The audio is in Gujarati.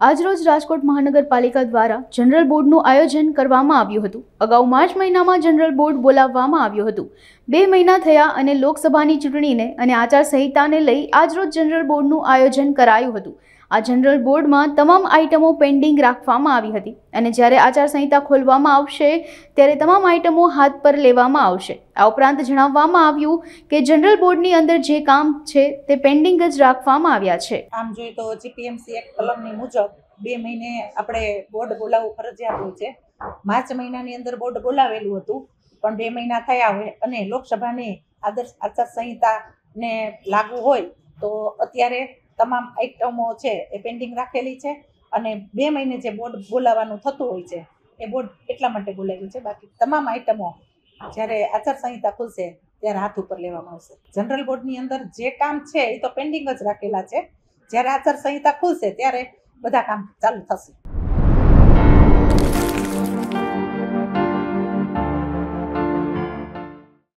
આજરોજ રાજકોટ મહાનગરપાલિકા દ્વારા જનરલ બોર્ડનું આયોજન કરવામાં આવ્યું હતું। અગાઉ માર્ચ મહિનામાં જનરલ બોર્ડ બોલાવવામાં આવ્યું હતું। 2 મહિના થયા અને લોકસભાની ચૂંટણીને અને આચારસંહિતાને લઈ આજરોજ જનરલ બોર્ડનું આયોજન કરાયું હતું। આ જનરલ બોર્ડમાં તમામ આઇટમો પેન્ડિંગ રાખવામાં આવી હતી અને જ્યારે આચારસંહિતા ખોલવામાં આવશે ત્યારે તમામ આઇટમો હાથ પર લેવામાં આવશે। આ ઉપરાંત જણાવવામાં આવ્યું કે જનરલ બોર્ડની અંદર જે કામ છે તે પેન્ડિંગ જ રાખવામાં આવ્યા છે। આમ જોઈએ તો જીપીએમસી એક્ટ કલમની મુજબ 2 મહિને આપણે બોર્ડ બોલાવવું ફરજિયાત હોય છે। માર્ચ મહિનાની અંદર બોર્ડ બોલાવેલું હતું પણ 2 મહિના થયા હોય અને લોકસભાની આદર્શ આચારસંહિતાને લાગુ હોય તો અત્યારે તમામ આઇટમો છે એ પેન્ડિંગ રાખેલી છે અને 2 મહિને જે બોર્ડ બોલાવવાનું થતું હોય છે એ બોર્ડ એટલા માટે બોલાવ્યું છે। બાકી તમામ આઇટમો જ્યારે આચારસંહિતા ખુલશે ત્યારે હાથ ઉપર લેવામાં આવશે। જનરલ બોર્ડની અંદર જે કામ છે એ તો પેન્ડિંગ જ રાખેલા છે। જ્યારે આચારસંહિતા ખુલશે ત્યારે બધા કામ ચાલુ થશે।